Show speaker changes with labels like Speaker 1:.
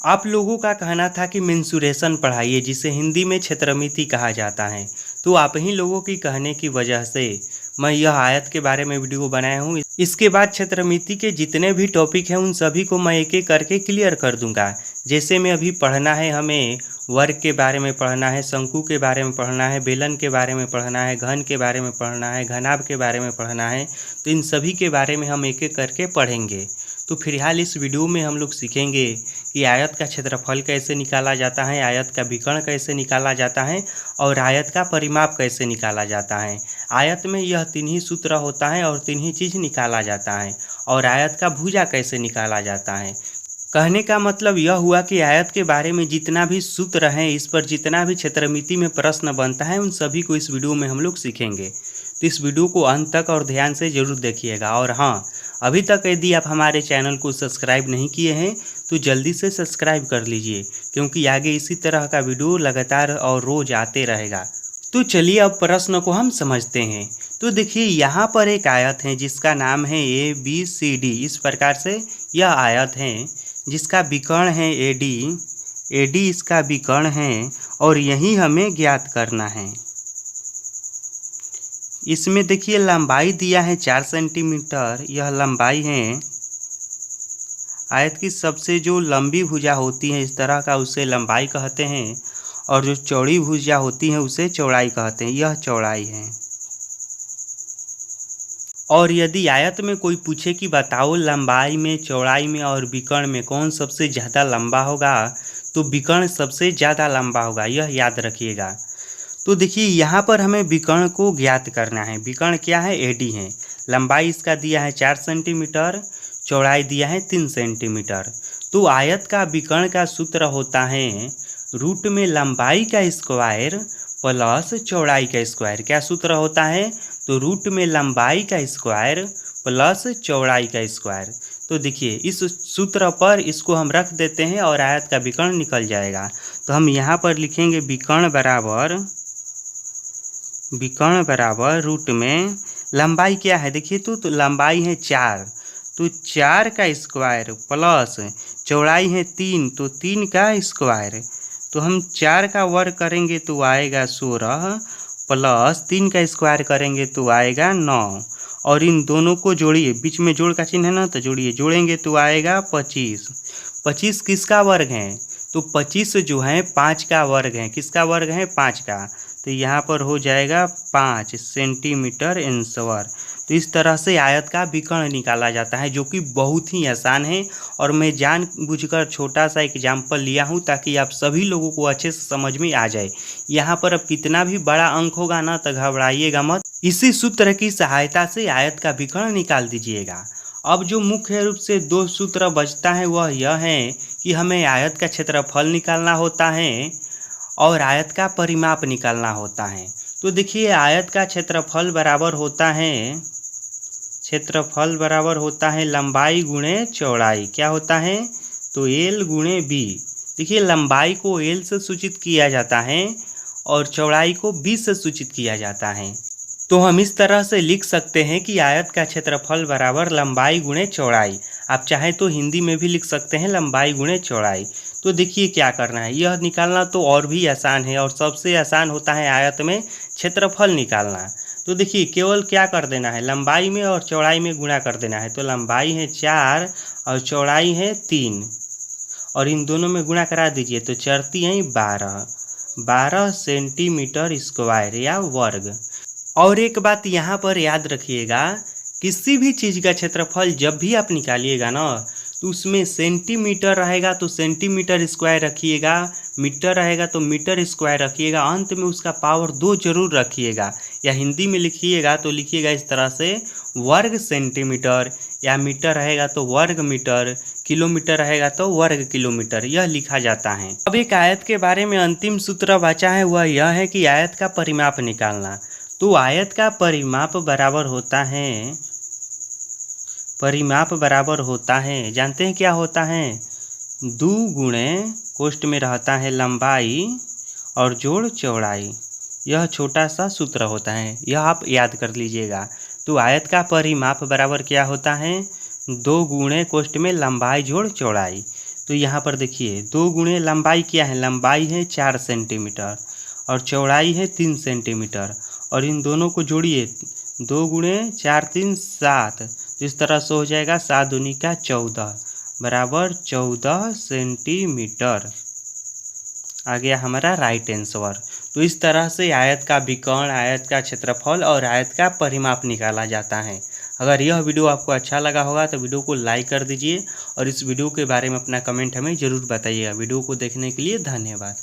Speaker 1: आप लोगों का कहना था कि मेंसुरेशन पढ़ाइए जिसे हिंदी में क्षेत्रमिति कहा जाता है। तो आप ही लोगों की कहने की वजह से मैं यह आयत के बारे में वीडियो बनाया हूँ। इसके बाद क्षेत्रमिति के जितने भी टॉपिक हैं उन सभी को मैं एक एक करके क्लियर कर दूंगा। जैसे में अभी पढ़ना है, हमें वर्ग के बारे में पढ़ना है, शंकु के बारे में पढ़ना है, बेलन के बारे में पढ़ना है, घन के बारे में पढ़ना है, घनाभ के बारे में पढ़ना है। तो इन सभी के बारे में हम एक एक करके पढ़ेंगे। तो फिलहाल इस वीडियो में हम लोग सीखेंगे कि आयत का क्षेत्रफल कैसे निकाला जाता है, आयत का विकर्ण कैसे निकाला जाता है और आयत का परिमाप कैसे निकाला जाता है। आयत में यह तीन ही सूत्र होता है और तीन ही चीज़ निकाला जाता है। और आयत का भुजा कैसे निकाला जाता है। कहने का मतलब यह हुआ कि आयत के बारे में जितना भी सूत्र हैं, इस पर जितना भी क्षेत्रमिति में प्रश्न बनता है, उन सभी को इस वीडियो में हम लोग सीखेंगे। तो इस वीडियो को अंत तक और ध्यान से ज़रूर देखिएगा। और हाँ, अभी तक यदि आप हमारे चैनल को सब्सक्राइब नहीं किए हैं तो जल्दी से सब्सक्राइब कर लीजिए, क्योंकि आगे इसी तरह का वीडियो लगातार और रोज आते रहेगा। तो चलिए अब प्रश्न को हम समझते हैं। तो देखिए, यहाँ पर एक आयत है जिसका नाम है ABCD। इस प्रकार से यह आयत है जिसका विकर्ण है AD इसका विकर्ण है और यही हमें ज्ञात करना है। इसमें देखिए लंबाई दिया है 4 सेंटीमीटर, यह लंबाई है। आयत की सबसे जो लंबी भुजा होती है इस तरह का, उसे लंबाई कहते हैं, और जो चौड़ी भुजा होती है उसे चौड़ाई कहते हैं। यह चौड़ाई है। और यदि आयत में कोई पूछे कि बताओ लंबाई में, चौड़ाई में और विकर्ण में कौन सबसे ज़्यादा लंबा होगा, तो विकर्ण सबसे ज़्यादा लंबा होगा, यह याद रखिएगा। तो देखिए, यहाँ पर हमें विकर्ण को ज्ञात करना है। विकर्ण क्या है? AD है। लंबाई इसका दिया है 4 सेंटीमीटर, चौड़ाई दिया है 3 सेंटीमीटर। तो आयत का विकर्ण का सूत्र होता है रूट में लंबाई का स्क्वायर प्लस चौड़ाई का स्क्वायर। क्या सूत्र होता है? तो रूट में लंबाई का स्क्वायर प्लस चौड़ाई का स्क्वायर। तो देखिए, इस सूत्र पर इसको हम रख देते हैं और आयत का विकर्ण निकल जाएगा। तो हम यहाँ पर लिखेंगे विकर्ण बराबर रूट में लंबाई क्या है देखिए, तो लंबाई है 4, तो 4 का स्क्वायर प्लस चौड़ाई है 3, तो 3 का स्क्वायर। तो हम 4 का वर्ग करेंगे तो आएगा 16 प्लस 3 का स्क्वायर करेंगे तो आएगा 9। और इन दोनों को जोड़िए, बीच में जोड़ का चिन्ह है ना, तो जोड़िए, जोड़ेंगे तो आएगा 25। 25 किसका वर्ग है? तो 25 जो है 5 का वर्ग है। किसका वर्ग है? 5 का। तो यहाँ पर हो जाएगा 5 सेंटीमीटर इंचवर। तो इस तरह से आयत का विकर्ण निकाला जाता है, जो कि बहुत ही आसान है। और मैं जानबूझकर छोटा सा एग्जाम्पल लिया हूँ ताकि आप सभी लोगों को अच्छे से समझ में आ जाए। यहाँ पर अब कितना भी बड़ा अंक होगा ना, तो घबराइएगा मत। इसी सूत्र की सहायता से आयत का विकर्ण निकाल दीजिएगा। अब जो मुख्य रूप से 2 सूत्र बचता है वह यह है कि हमें आयत का क्षेत्रफल निकालना होता है और आयत का परिमाप निकालना होता है। तो देखिए, आयत का क्षेत्रफल बराबर होता है लंबाई गुणे चौड़ाई। क्या होता है? तो L गुणे B। देखिए, लंबाई को L से सूचित किया जाता है और चौड़ाई को B से सूचित किया जाता है। तो हम इस तरह से लिख सकते हैं कि आयत का क्षेत्रफल बराबर लंबाई गुणे चौड़ाई। आप चाहे तो हिंदी में भी लिख सकते हैं लंबाई गुणे चौड़ाई। तो देखिए क्या करना है, यह निकालना तो और भी आसान है, और सबसे आसान होता है आयत में क्षेत्रफल निकालना। तो देखिए, केवल क्या कर देना है, लंबाई में और चौड़ाई में गुणा कर देना है। तो लंबाई है 4 और चौड़ाई है 3, और इन दोनों में गुणा करा दीजिए तो चरती हैं 12 सेंटीमीटर स्क्वायर या वर्ग। और एक बात यहाँ पर याद रखिएगा, किसी भी चीज़ का क्षेत्रफल जब भी आप निकालिएगा ना, तो उसमें सेंटीमीटर रहेगा तो सेंटीमीटर स्क्वायर रखिएगा, मीटर रहेगा तो मीटर स्क्वायर रखिएगा, अंत में उसका पावर 2 जरूर रखिएगा। या हिंदी में लिखिएगा तो लिखिएगा इस तरह से वर्ग सेंटीमीटर, या मीटर रहेगा तो वर्ग मीटर, किलोमीटर रहेगा तो वर्ग किलोमीटर, यह लिखा जाता है। अब एक आयत के बारे में अंतिम सूत्र बचा है, वह यह है कि आयत का परिमाप निकालना। तो आयत का परिमाप बराबर होता है, जानते हैं क्या होता है? 2 गुणे कोष्ठ में रहता है लंबाई और जोड़ चौड़ाई। यह छोटा सा सूत्र होता है, यह आप याद कर लीजिएगा। तो आयत का परिमाप बराबर क्या होता है? 2 गुणे कोष्ठ में लंबाई जोड़ चौड़ाई। तो यहाँ पर देखिए 2 गुणे लंबाई क्या है, लंबाई है 4 सेंटीमीटर और चौड़ाई है 3 सेंटीमीटर, और इन दोनों को जोड़िए 2 गुणे 4 3 7, तो इस तरह से हो जाएगा 7 दूनी का 14 बराबर 14 सेंटीमीटर। आ गया हमारा राइट आंसर। तो इस तरह से आयत का विकर्ण, आयत का क्षेत्रफल और आयत का परिमाप निकाला जाता है। अगर यह वीडियो आपको अच्छा लगा होगा तो वीडियो को लाइक कर दीजिए और इस वीडियो के बारे में अपना कमेंट हमें ज़रूर बताइएगा। वीडियो को देखने के लिए धन्यवाद।